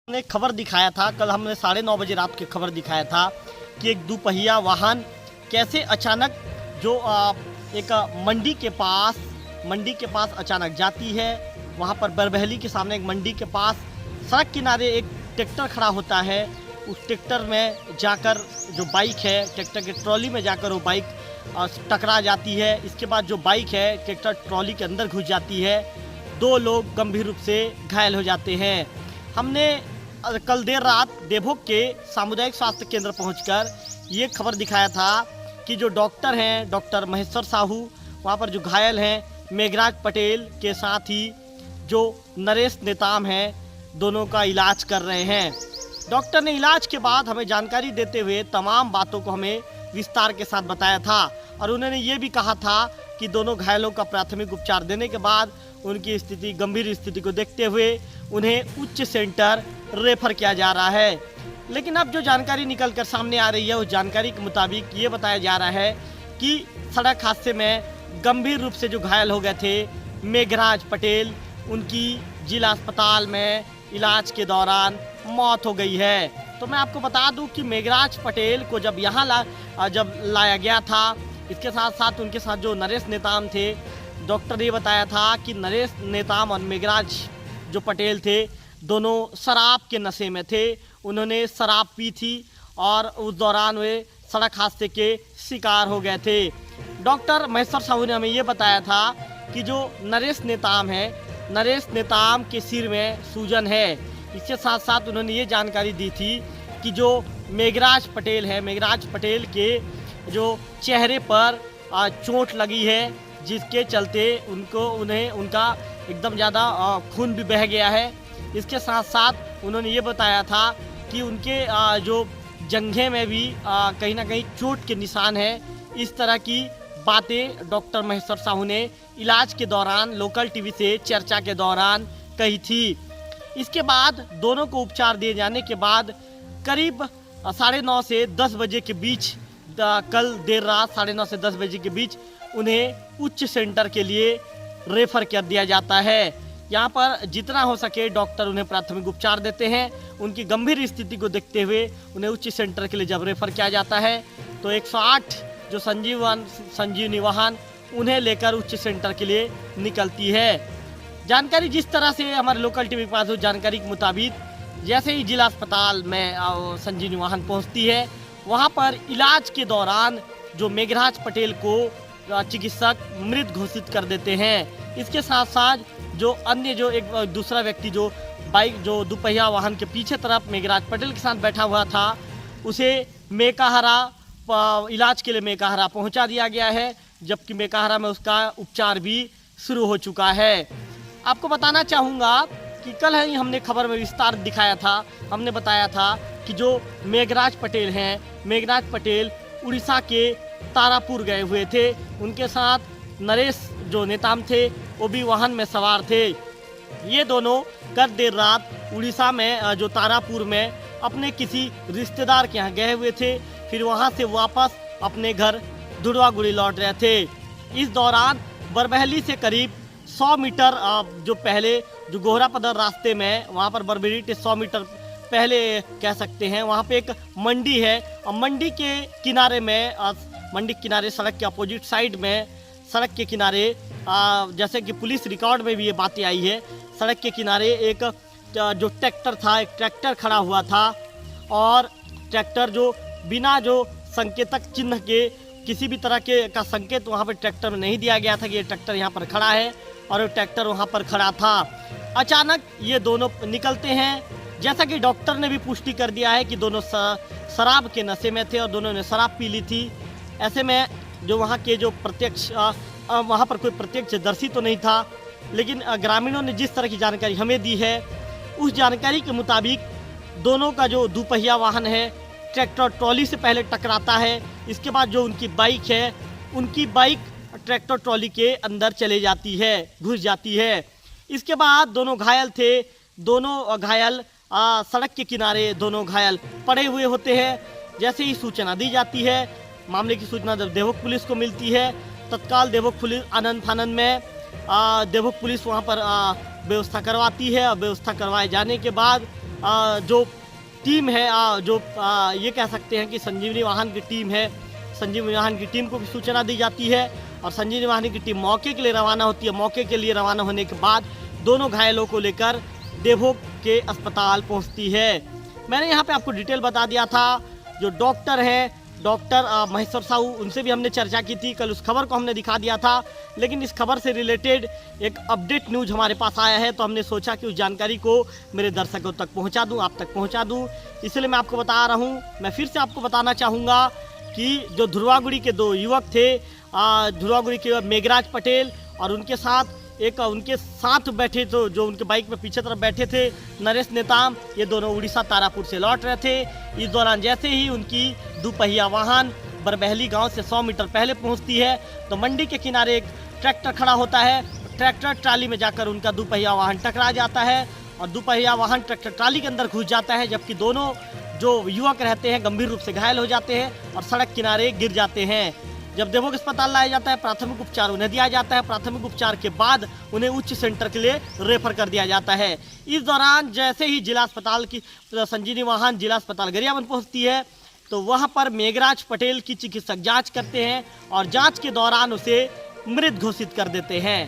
ने खबर दिखाया था, कल हमने 9:30 बजे रात की खबर दिखाया था कि एक दुपहिया वाहन कैसे अचानक जो एक मंडी के पास अचानक जाती है। वहाँ पर बरबहली के सामने एक मंडी के पास सड़क किनारे एक ट्रैक्टर खड़ा होता है। उस ट्रैक्टर में जाकर जो बाइक है, ट्रैक्टर के ट्रॉली में जाकर वो बाइक टकरा जाती है। इसके बाद जो बाइक है ट्रैक्टर ट्रॉली के अंदर घुस जाती है। 2 लोग गंभीर रूप से घायल हो जाते हैं। हमने कल देर रात देवभोग के सामुदायिक स्वास्थ्य केंद्र पहुंचकर ये खबर दिखाया था कि जो डॉक्टर हैं, डॉक्टर महेश्वर साहू, वहाँ पर जो घायल हैं मेघराज पटेल के साथ ही जो नरेश नेताम हैं, दोनों का इलाज कर रहे हैं। डॉक्टर ने इलाज के बाद हमें जानकारी देते हुए तमाम बातों को हमें विस्तार के साथ बताया था और उन्होंने ये भी कहा था कि दोनों घायलों का प्राथमिक उपचार देने के बाद उनकी स्थिति, गंभीर स्थिति को देखते हुए उन्हें उच्च सेंटर रेफर किया जा रहा है। लेकिन अब जो जानकारी निकल कर सामने आ रही है, उस जानकारी के मुताबिक ये बताया जा रहा है कि सड़क हादसे में गंभीर रूप से जो घायल हो गए थे मेघराज पटेल, उनकी जिला अस्पताल में इलाज के दौरान मौत हो गई है। तो मैं आपको बता दूं कि मेघराज पटेल को जब यहाँ लाया गया था, इसके साथ साथ उनके साथ जो नरेश नेताम थे, डॉक्टर ने बताया था कि नरेश नेताम और मेघराज जो पटेल थे दोनों शराब के नशे में थे। उन्होंने शराब पी थी और उस दौरान वे सड़क हादसे के शिकार हो गए थे। डॉक्टर महेश्वर साहू ने हमें ये बताया था कि जो नरेश नेताम है, नरेश नेताम के सिर में सूजन है। इसके साथ साथ उन्होंने ये जानकारी दी थी कि जो मेघराज पटेल है, मेघराज पटेल के जो चेहरे पर चोट लगी है, जिसके चलते उनका एकदम ज़्यादा खून भी बह गया है। इसके साथ साथ उन्होंने ये बताया था कि उनके जो जंघे में भी कहीं ना कहीं चोट के निशान है। इस तरह की बातें डॉक्टर महेश्वर साहू ने इलाज के दौरान लोकल टीवी से चर्चा के दौरान कही थी। इसके बाद दोनों को उपचार दिए जाने के बाद करीब 9:30 से 10 बजे के बीच, कल देर रात 9:30 से 10 बजे के बीच उन्हें उच्च सेंटर के लिए रेफर कर दिया जाता है। यहाँ पर जितना हो सके डॉक्टर उन्हें प्राथमिक उपचार देते हैं। उनकी गंभीर स्थिति को देखते हुए उन्हें उच्च सेंटर के लिए जब रेफर किया जाता है तो 108 जो संजीवनी वाहन उन्हें लेकर उच्च सेंटर के लिए निकलती है। जानकारी जिस तरह से हमारे लोकल टीवी के पास, जानकारी के मुताबिक जैसे ही जिला अस्पताल में संजीवनी वाहन पहुँचती है, वहाँ पर इलाज के दौरान जो मेघराज पटेल को चिकित्सक मृत घोषित कर देते हैं। इसके साथ साथ जो अन्य जो एक दूसरा व्यक्ति जो बाइक, जो दुपहिया वाहन के पीछे तरफ मेघराज पटेल के साथ बैठा हुआ था, उसे मेकाहारा इलाज के लिए मेकाहारा पहुंचा दिया गया है, जबकि मेकाहारा में उसका उपचार भी शुरू हो चुका है। आपको बताना चाहूँगा कि कल ही हमने खबर में विस्तार दिखाया था। हमने बताया था कि जो मेघराज पटेल हैं, मेघराज पटेल उड़ीसा के तारापुर गए हुए थे। उनके साथ नरेश जो नेताम थे वो भी वाहन में सवार थे। ये दोनों कल देर रात उड़ीसा में जो तारापुर में अपने किसी रिश्तेदार के यहाँ गए हुए थे, फिर वहाँ से वापस अपने घर धुड़वागुड़ी लौट रहे थे। इस दौरान बरबहली से करीब 100 मीटर जो पहले जो गोहरापदर रास्ते में, वहाँ पर बरबहली से 100 मीटर पहले कह सकते हैं, वहाँ पे एक मंडी है और मंडी के किनारे में, मंडी के किनारे सड़क के अपोजिट साइड में, सड़क के किनारे जैसे कि पुलिस रिकॉर्ड में भी ये बातें आई है, सड़क के किनारे एक जो ट्रैक्टर था, एक ट्रैक्टर खड़ा हुआ था और ट्रैक्टर जो बिना जो संकेतक चिन्ह के, किसी भी तरह के का संकेत वहाँ पर ट्रैक्टर में नहीं दिया गया था कि ये ट्रैक्टर यहाँ पर खड़ा है, और वो ट्रैक्टर वहाँ पर खड़ा था। अचानक ये दोनों निकलते हैं। जैसा कि डॉक्टर ने भी पुष्टि कर दिया है कि दोनों शराब के नशे में थे और दोनों ने शराब पी ली थी। ऐसे में जो वहाँ के जो वहाँ पर कोई प्रत्यक्षदर्शी तो नहीं था, लेकिन ग्रामीणों ने जिस तरह की जानकारी हमें दी है, उस जानकारी के मुताबिक दोनों का जो दुपहिया वाहन है ट्रैक्टर ट्रॉली से पहले टकराता है। इसके बाद जो उनकी बाइक है, उनकी बाइक ट्रैक्टर ट्रॉली के अंदर चले जाती है, घुस जाती है। इसके बाद दोनों घायल थे। दोनों घायल सड़क के किनारे दोनों घायल पड़े हुए होते हैं। जैसे ही सूचना दी जाती है, मामले की सूचना जब देवभोग पुलिस को मिलती है, तत्काल देवभोग पुलिस आनंद फानंद में देवभोग पुलिस वहां पर व्यवस्था करवाती है और व्यवस्था करवाए जाने के बाद जो टीम है, ये कह सकते हैं कि संजीवनी वाहन की टीम है, संजीवनी वाहन की टीम को भी सूचना दी जाती है और संजीवनी वाहन की टीम मौके के लिए रवाना होती है। मौके के लिए रवाना होने के बाद दोनों घायलों को लेकर देवभोग के अस्पताल पहुंचती है। मैंने यहाँ पे आपको डिटेल बता दिया था। जो डॉक्टर है, डॉक्टर महेश्वर साहू, उनसे भी हमने चर्चा की थी। कल उस खबर को हमने दिखा दिया था, लेकिन इस खबर से रिलेटेड एक अपडेट न्यूज हमारे पास आया है, तो हमने सोचा कि उस जानकारी को मेरे दर्शकों तक पहुंचा दूं, आप तक पहुंचा दूं। इसलिए मैं आपको बता रहा हूं। मैं फिर से आपको बताना चाहूँगा कि जो धुर्वागुड़ी के 2 युवक थे, धुर्वागुड़ी के मेघराज पटेल और उनके साथ बैठे, तो जो उनके बाइक में पीछे तरफ बैठे थे नरेश नेताम, ये दोनों उड़ीसा तारापुर से लौट रहे थे। इस दौरान जैसे ही उनकी दुपहिया वाहन बरबहली गांव से 100 मीटर पहले पहुंचती है, तो मंडी के किनारे एक ट्रैक्टर खड़ा होता है। ट्रैक्टर ट्राली में जाकर उनका दुपहिया वाहन टकरा जाता है और दुपहिया वाहन ट्रैक्टर ट्राली के अंदर घुस जाता है, जबकि दोनों जो युवक रहते हैं गंभीर रूप से घायल हो जाते हैं और सड़क किनारे गिर जाते हैं। जब देवभोग अस्पताल लाया जाता है, प्राथमिक उपचार उन्हें दिया जाता है। प्राथमिक उपचार के बाद उन्हें उच्च सेंटर के लिए रेफर कर दिया जाता है। इस दौरान जैसे ही जिला अस्पताल की संजीवनी वाहन जिला अस्पताल गरियाबंद पहुंचती है, तो वहां पर मेघराज पटेल की चिकित्सक जांच करते हैं और जांच के दौरान उसे मृत घोषित कर देते हैं।